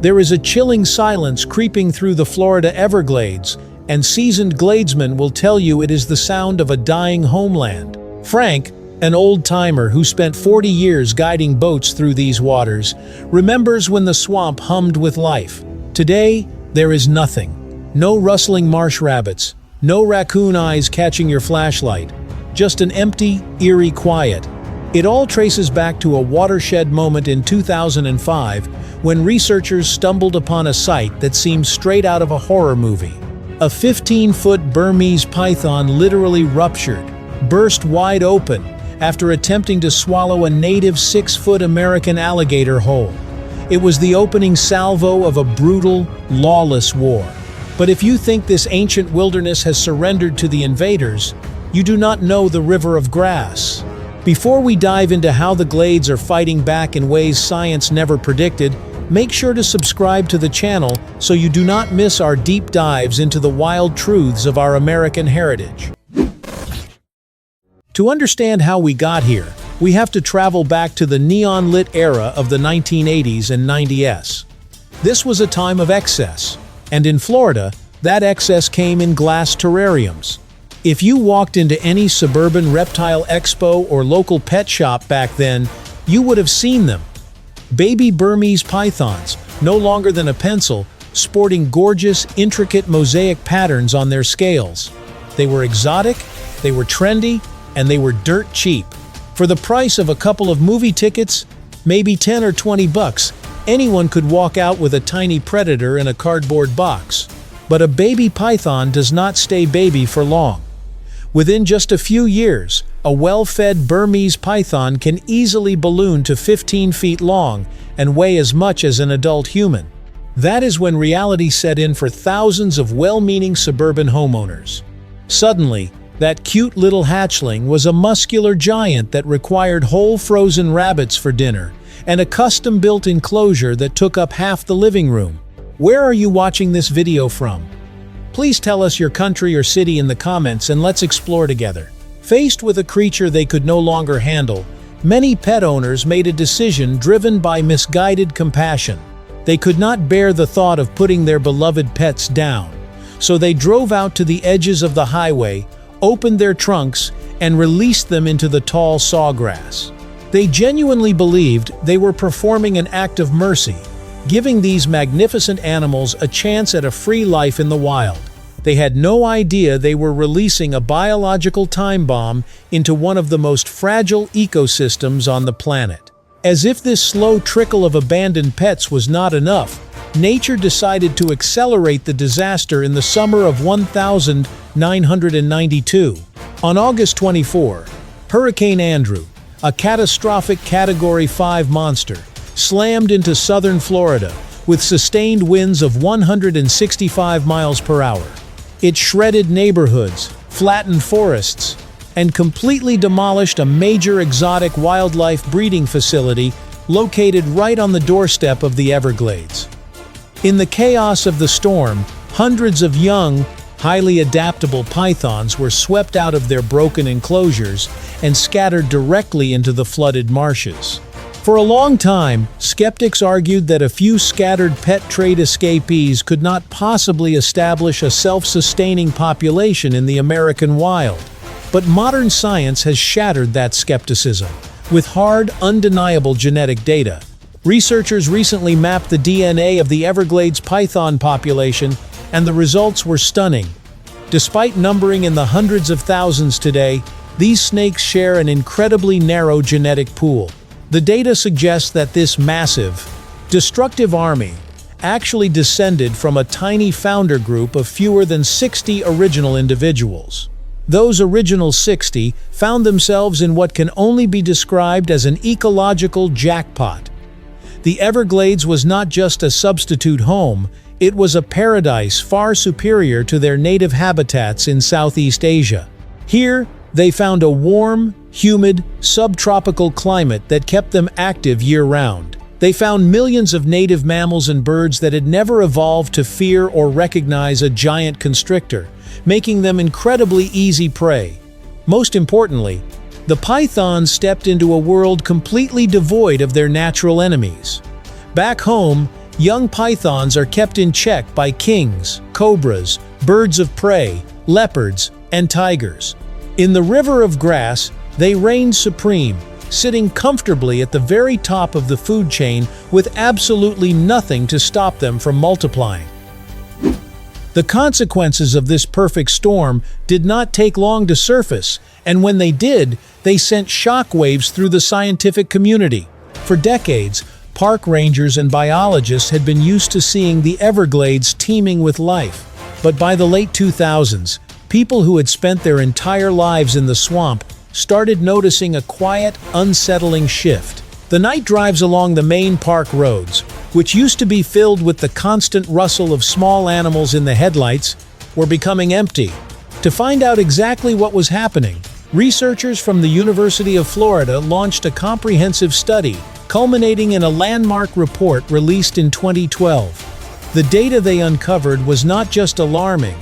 There is a chilling silence creeping through the Florida Everglades, and seasoned gladesmen will tell you it is the sound of a dying homeland. Frank, an old-timer who spent 40 years guiding boats through these waters, remembers when the swamp hummed with life. Today, there is nothing. No rustling marsh rabbits, no raccoon eyes catching your flashlight. Just an empty, eerie quiet. It all traces back to a watershed moment in 2005 when researchers stumbled upon a site that seemed straight out of a horror movie. A 15-foot Burmese python literally ruptured, burst wide open, after attempting to swallow a native 6-foot American alligator whole. It was the opening salvo of a brutal, lawless war. But if you think this ancient wilderness has surrendered to the invaders, you do not know the river of grass. Before we dive into how the Glades are fighting back in ways science never predicted, make sure to subscribe to the channel so you do not miss our deep dives into the wild truths of our American heritage. To understand how we got here, we have to travel back to the neon-lit era of the 1980s and 90s. This was a time of excess, and in Florida, that excess came in glass terrariums. If you walked into any suburban reptile expo or local pet shop back then, you would have seen them. Baby Burmese pythons, no longer than a pencil, sporting gorgeous, intricate mosaic patterns on their scales. They were exotic, they were trendy, and they were dirt cheap. For the price of a couple of movie tickets, maybe 10 or 20 bucks, anyone could walk out with a tiny predator in a cardboard box. But a baby python does not stay baby for long. Within just a few years, a well-fed Burmese python can easily balloon to 15 feet long and weigh as much as an adult human. That is when reality set in for thousands of well-meaning suburban homeowners. Suddenly, that cute little hatchling was a muscular giant that required whole frozen rabbits for dinner and a custom-built enclosure that took up half the living room. Where are you watching this video from? Please tell us your country or city in the comments and let's explore together. Faced with a creature they could no longer handle, many pet owners made a decision driven by misguided compassion. They could not bear the thought of putting their beloved pets down, so they drove out to the edges of the highway, opened their trunks, and released them into the tall sawgrass. They genuinely believed they were performing an act of mercy, giving these magnificent animals a chance at a free life in the wild. They had no idea they were releasing a biological time bomb into one of the most fragile ecosystems on the planet. As if this slow trickle of abandoned pets was not enough, nature decided to accelerate the disaster in the summer of 1992. On August 24, Hurricane Andrew, a catastrophic Category 5 monster, slammed into southern Florida with sustained winds of 165 miles per hour. It shredded neighborhoods, flattened forests, and completely demolished a major exotic wildlife breeding facility located right on the doorstep of the Everglades. In the chaos of the storm, hundreds of young, highly adaptable pythons were swept out of their broken enclosures and scattered directly into the flooded marshes. For a long time, skeptics argued that a few scattered pet trade escapees could not possibly establish a self-sustaining population in the American wild. But modern science has shattered that skepticism. With hard, undeniable genetic data, researchers recently mapped the DNA of the Everglades python population, and the results were stunning. Despite numbering in the hundreds of thousands today, these snakes share an incredibly narrow genetic pool. The data suggests that this massive, destructive army actually descended from a tiny founder group of fewer than 60 original individuals. Those original 60 found themselves in what can only be described as an ecological jackpot. The Everglades was not just a substitute home, it was a paradise far superior to their native habitats in Southeast Asia. Here, they found a warm, humid, subtropical climate that kept them active year-round. They found millions of native mammals and birds that had never evolved to fear or recognize a giant constrictor, making them incredibly easy prey. Most importantly, the pythons stepped into a world completely devoid of their natural enemies. Back home, young pythons are kept in check by kings, cobras, birds of prey, leopards, and tigers. In the river of grass, they reign supreme, sitting comfortably at the very top of the food chain with absolutely nothing to stop them from multiplying. The consequences of this perfect storm did not take long to surface, and when they did, they sent shockwaves through the scientific community. For decades, park rangers and biologists had been used to seeing the Everglades teeming with life. But by the late 2000s, people who had spent their entire lives in the swamp started noticing a quiet, unsettling shift. The night drives along the main park roads, which used to be filled with the constant rustle of small animals in the headlights, were becoming empty. To find out exactly what was happening, researchers from the University of Florida launched a comprehensive study, culminating in a landmark report released in 2012. The data they uncovered was not just alarming,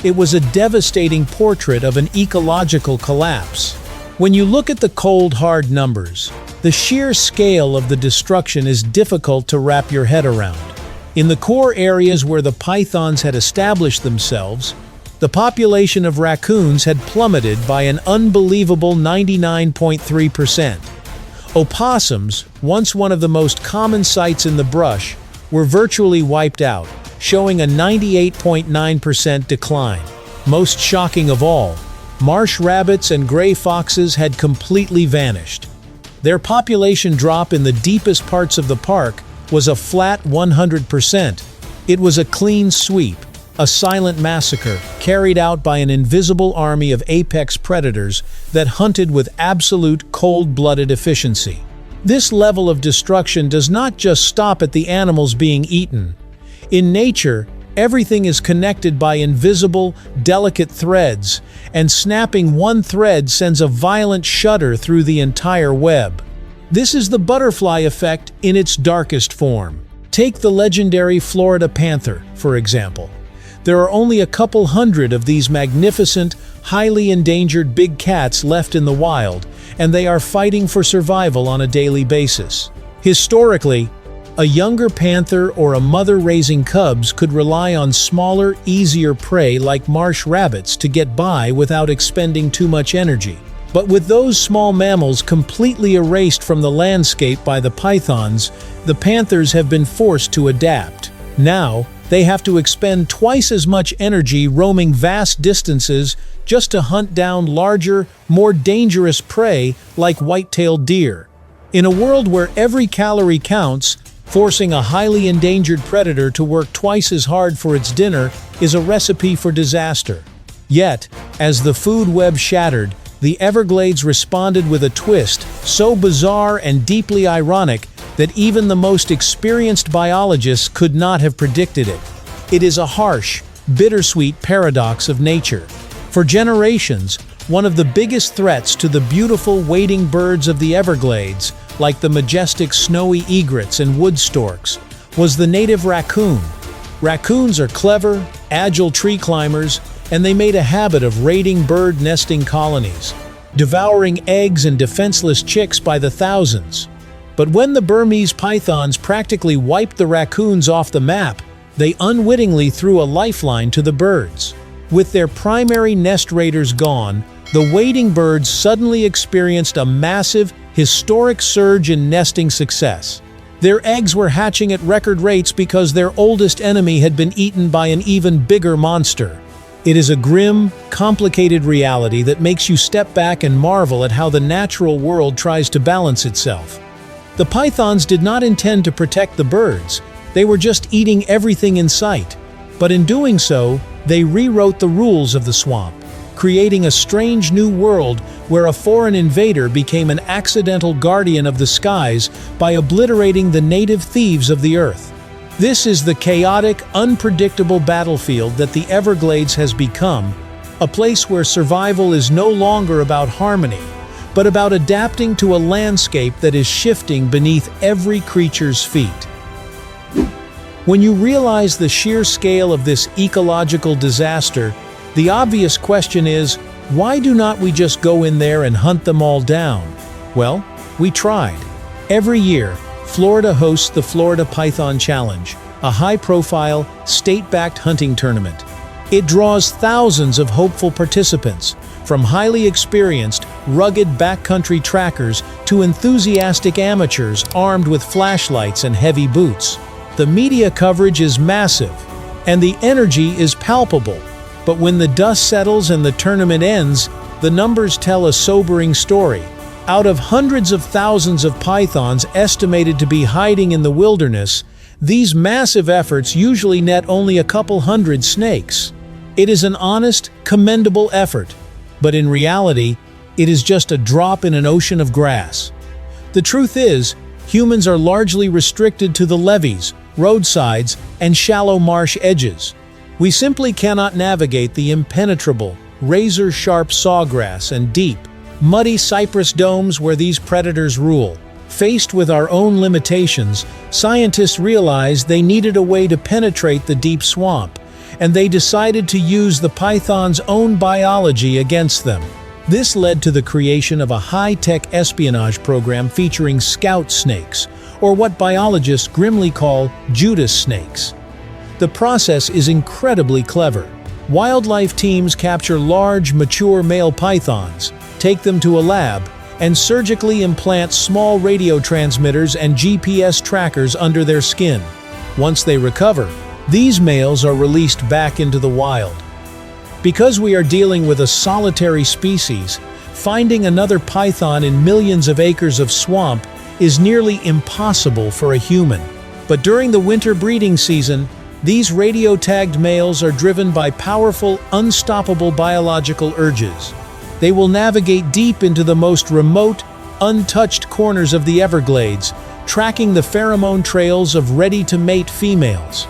it was a devastating portrait of an ecological collapse. When you look at the cold, hard numbers, the sheer scale of the destruction is difficult to wrap your head around. In the core areas where the pythons had established themselves, the population of raccoons had plummeted by an unbelievable 99.3%. Opossums, once one of the most common sights in the brush, were virtually wiped out, showing a 98.9% decline. Most shocking of all, marsh rabbits and gray foxes had completely vanished. Their population drop in the deepest parts of the park was a flat 100%. It was a clean sweep, a silent massacre carried out by an invisible army of apex predators that hunted with absolute cold-blooded efficiency. This level of destruction does not just stop at the animals being eaten. In nature, everything is connected by invisible, delicate threads, and snapping one thread sends a violent shudder through the entire web. This is the butterfly effect in its darkest form. Take the legendary Florida panther, for example. There are only a couple hundred of these magnificent, highly endangered big cats left in the wild, and they are fighting for survival on a daily basis. Historically, a younger panther or a mother raising cubs could rely on smaller, easier prey like marsh rabbits to get by without expending too much energy. But with those small mammals completely erased from the landscape by the pythons, the panthers have been forced to adapt. Now, they have to expend twice as much energy roaming vast distances just to hunt down larger, more dangerous prey like white-tailed deer. In a world where every calorie counts, forcing a highly endangered predator to work twice as hard for its dinner is a recipe for disaster. Yet, as the food web shattered, the Everglades responded with a twist so bizarre and deeply ironic that even the most experienced biologists could not have predicted it. It is a harsh, bittersweet paradox of nature. For generations, one of the biggest threats to the beautiful wading birds of the Everglades, like the majestic snowy egrets and wood storks, was the native raccoon. Raccoons are clever, agile tree climbers, and they made a habit of raiding bird nesting colonies, devouring eggs and defenseless chicks by the thousands. But when the Burmese pythons practically wiped the raccoons off the map, they unwittingly threw a lifeline to the birds. With their primary nest raiders gone, the wading birds suddenly experienced a massive, historic surge in nesting success. Their eggs were hatching at record rates because their oldest enemy had been eaten by an even bigger monster. It is a grim, complicated reality that makes you step back and marvel at how the natural world tries to balance itself. The pythons did not intend to protect the birds, they were just eating everything in sight. But in doing so, they rewrote the rules of the swamp, creating a strange new world where a foreign invader became an accidental guardian of the skies by obliterating the native thieves of the earth. This is the chaotic, unpredictable battlefield that the Everglades has become, a place where survival is no longer about harmony, but about adapting to a landscape that is shifting beneath every creature's feet. When you realize the sheer scale of this ecological disaster, the obvious question is, why do not we just go in there and hunt them all down? Well, we tried. Every year, Florida hosts the Florida Python Challenge, a high-profile, state-backed hunting tournament. It draws thousands of hopeful participants, from highly experienced, rugged backcountry trackers to enthusiastic amateurs armed with flashlights and heavy boots. The media coverage is massive, and the energy is palpable. But when the dust settles and the tournament ends, the numbers tell a sobering story. Out of hundreds of thousands of pythons estimated to be hiding in the wilderness, these massive efforts usually net only a couple hundred snakes. It is an honest, commendable effort, but in reality, it is just a drop in an ocean of grass. The truth is, humans are largely restricted to the levees, roadsides, and shallow marsh edges. We simply cannot navigate the impenetrable, razor-sharp sawgrass and deep, muddy cypress domes where these predators rule. Faced with our own limitations, scientists realized they needed a way to penetrate the deep swamp, and they decided to use the python's own biology against them. This led to the creation of a high-tech espionage program featuring scout snakes, or what biologists grimly call Judas snakes. The process is incredibly clever. Wildlife teams capture large, mature male pythons, take them to a lab, and surgically implant small radio transmitters and GPS trackers under their skin. Once they recover, these males are released back into the wild. Because we are dealing with a solitary species, finding another python in millions of acres of swamp is nearly impossible for a human. But during the winter breeding season, these radio-tagged males are driven by powerful, unstoppable biological urges. They will navigate deep into the most remote, untouched corners of the Everglades, tracking the pheromone trails of ready-to-mate females.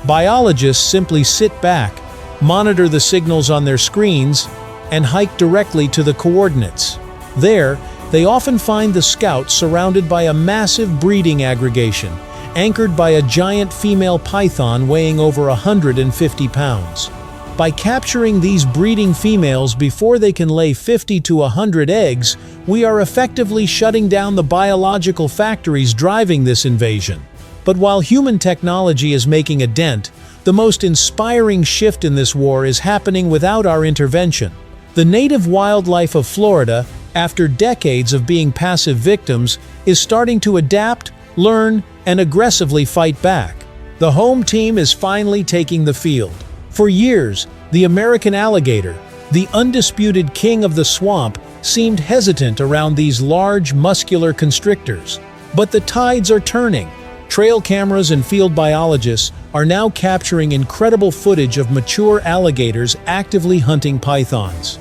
Biologists simply sit back, monitor the signals on their screens, and hike directly to the coordinates. There, they often find the scouts surrounded by a massive breeding aggregation, anchored by a giant female python weighing over 150 pounds. By capturing these breeding females before they can lay 50 to 100 eggs, we are effectively shutting down the biological factories driving this invasion. But while human technology is making a dent, the most inspiring shift in this war is happening without our intervention. The native wildlife of Florida, after decades of being passive victims, is starting to adapt, learn, and aggressively fight back. The home team is finally taking the field. For years, the American alligator, the undisputed king of the swamp, seemed hesitant around these large, muscular constrictors. But the tides are turning. Trail cameras and field biologists are now capturing incredible footage of mature alligators actively hunting pythons.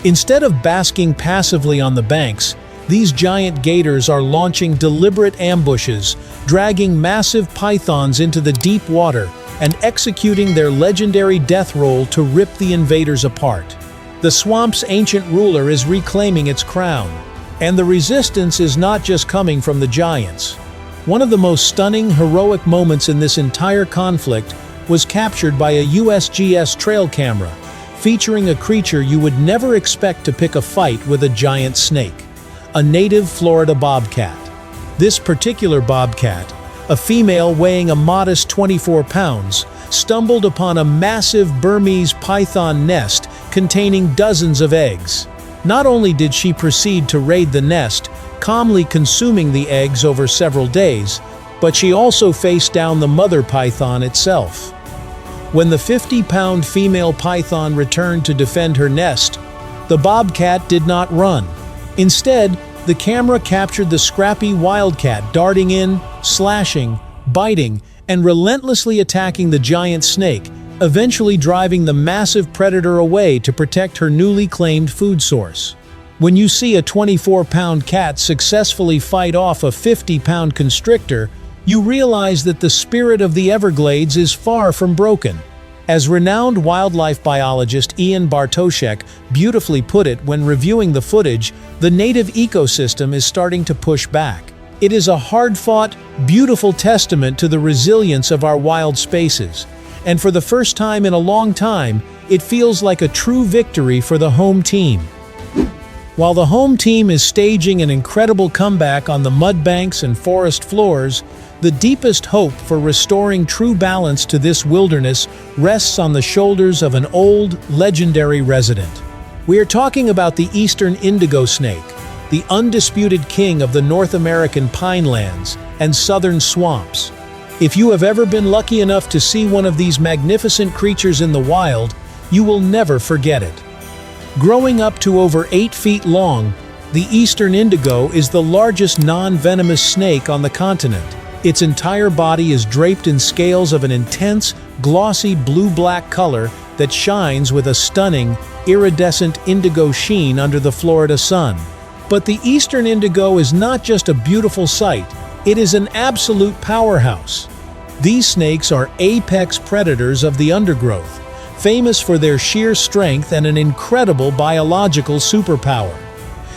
Instead of basking passively on the banks, these giant gators are launching deliberate ambushes, dragging massive pythons into the deep water, and executing their legendary death roll to rip the invaders apart. The swamp's ancient ruler is reclaiming its crown, and the resistance is not just coming from the giants. One of the most stunning, heroic moments in this entire conflict was captured by a USGS trail camera, featuring a creature you would never expect to pick a fight with a giant snake, a native Florida bobcat. This particular bobcat, a female weighing a modest 24 pounds, stumbled upon a massive Burmese python nest containing dozens of eggs. Not only did she proceed to raid the nest, calmly consuming the eggs over several days, but she also faced down the mother python itself. When the 50-pound female python returned to defend her nest, the bobcat did not run. Instead, the camera captured the scrappy wildcat darting in, slashing, biting, and relentlessly attacking the giant snake, eventually driving the massive predator away to protect her newly claimed food source. When you see a 24-pound cat successfully fight off a 50-pound constrictor, you realize that the spirit of the Everglades is far from broken. As renowned wildlife biologist Ian Bartoshek beautifully put it when reviewing the footage, the native ecosystem is starting to push back. It is a hard-fought, beautiful testament to the resilience of our wild spaces. And for the first time in a long time, it feels like a true victory for the home team. While the home team is staging an incredible comeback on the mud banks and forest floors, The deepest hope for restoring true balance to this wilderness rests on the shoulders of an old, legendary resident. We are talking about the eastern indigo snake, the undisputed king of the North American pinelands and southern swamps. If you have ever been lucky enough to see one of these magnificent creatures in the wild, you will never forget it. Growing up to over 8 feet long, the eastern indigo is the largest non-venomous snake on the continent. Its entire body is draped in scales of an intense, glossy blue-black color that shines with a stunning, iridescent indigo sheen under the Florida sun. But the eastern indigo is not just a beautiful sight, it is an absolute powerhouse. These snakes are apex predators of the undergrowth, famous for their sheer strength and an incredible biological superpower.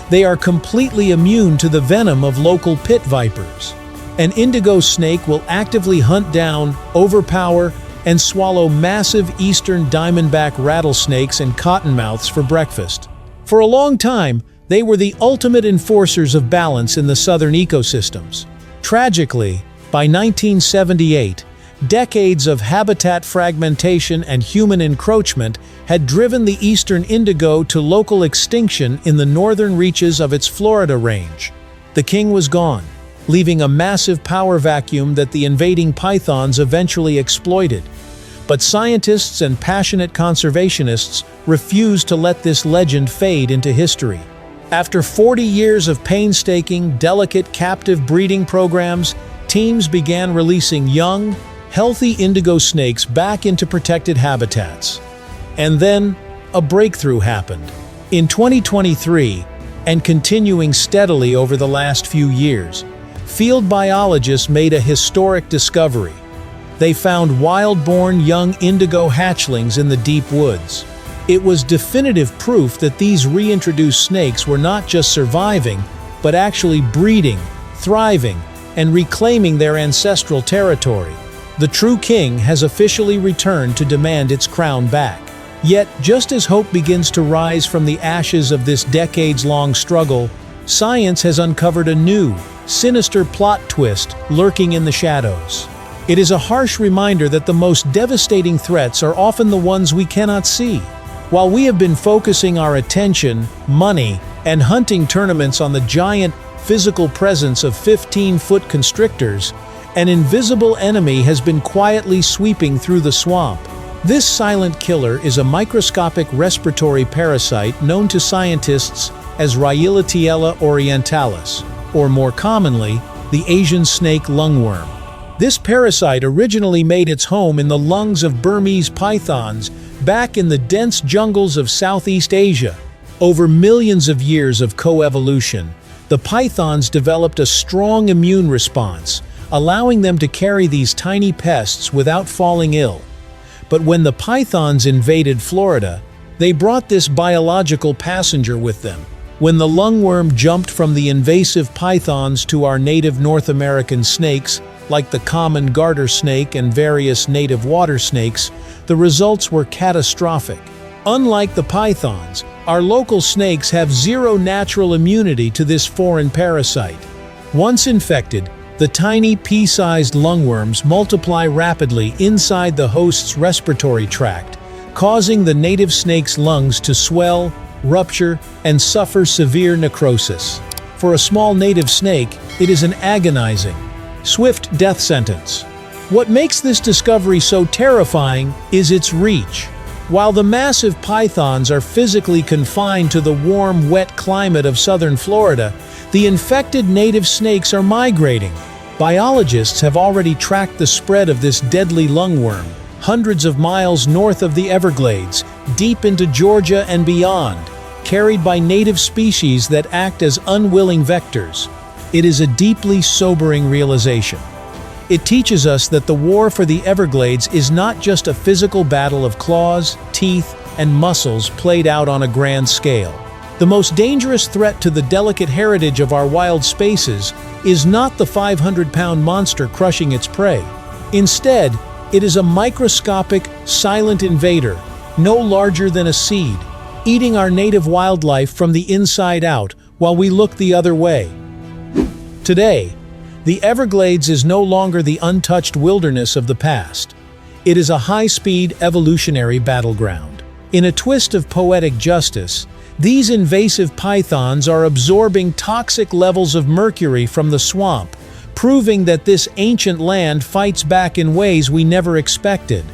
They are completely immune to the venom of local pit vipers. An indigo snake will actively hunt down, overpower, and swallow massive eastern diamondback rattlesnakes and cottonmouths for breakfast. For a long time, they were the ultimate enforcers of balance in the southern ecosystems. Tragically, by 1978, decades of habitat fragmentation and human encroachment had driven the eastern indigo to local extinction in the northern reaches of its Florida range. The king was gone, leaving a massive power vacuum that the invading pythons eventually exploited. But scientists and passionate conservationists refused to let this legend fade into history. After 40 years of painstaking, delicate captive breeding programs, teams began releasing young, healthy indigo snakes back into protected habitats. And then, a breakthrough happened. In 2023, and continuing steadily over the last few years, field biologists made a historic discovery. They found wild-born young indigo hatchlings in the deep woods. It was definitive proof that these reintroduced snakes were not just surviving, but actually breeding, thriving, and reclaiming their ancestral territory. The true king has officially returned to demand its crown back. Yet, just as hope begins to rise from the ashes of this decades-long struggle, science has uncovered a new, sinister plot twist lurking in the shadows. It is a harsh reminder that the most devastating threats are often the ones we cannot see. While we have been focusing our attention, money, and hunting tournaments on the giant, physical presence of 15-foot constrictors, an invisible enemy has been quietly sweeping through the swamp. This silent killer is a microscopic respiratory parasite known to scientists as Rhyolithiella orientalis, or more commonly, the Asian snake lungworm. This parasite originally made its home in the lungs of Burmese pythons back in the dense jungles of Southeast Asia. Over millions of years of coevolution, the pythons developed a strong immune response, allowing them to carry these tiny pests without falling ill. But when the pythons invaded Florida, they brought this biological passenger with them. When the lungworm jumped from the invasive pythons to our native North American snakes, like the common garter snake and various native water snakes, the results were catastrophic. Unlike the pythons, our local snakes have zero natural immunity to this foreign parasite. Once infected, the tiny pea-sized lungworms multiply rapidly inside the host's respiratory tract, causing the native snake's lungs to swell, rupture, and suffer severe necrosis. For a small native snake, it is an agonizing, swift death sentence. What makes this discovery so terrifying is its reach. While the massive pythons are physically confined to the warm, wet climate of southern Florida, the infected native snakes are migrating. Biologists have already tracked the spread of this deadly lungworm, hundreds of miles north of the Everglades, deep into Georgia and beyond, carried by native species that act as unwilling vectors. It is a deeply sobering realization. It teaches us that the war for the Everglades is not just a physical battle of claws, teeth, and muscles played out on a grand scale. The most dangerous threat to the delicate heritage of our wild spaces is not the 500-pound monster crushing its prey. Instead, it is a microscopic, silent invader, no larger than a seed, eating our native wildlife from the inside out while we look the other way. Today, The Everglades is no longer the untouched wilderness of the past. It is a high-speed evolutionary battleground. In a twist of poetic justice, these invasive pythons are absorbing toxic levels of mercury from the swamp, proving that this ancient land fights back in ways we never expected.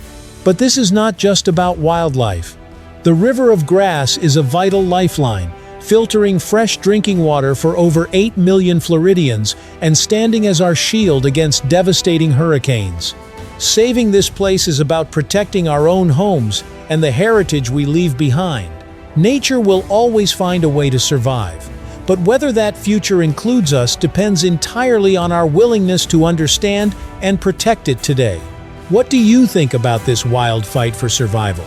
But this is not just about wildlife. The river of grass is a vital lifeline, filtering fresh drinking water for over 8 million Floridians and standing as our shield against devastating hurricanes. Saving this place is about protecting our own homes and the heritage we leave behind. Nature will always find a way to survive, but whether that future includes us depends entirely on our willingness to understand and protect it today. What do you think about this wild fight for survival?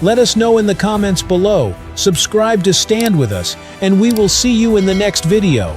Let us know in the comments below, subscribe to stand with us, and we will see you in the next video.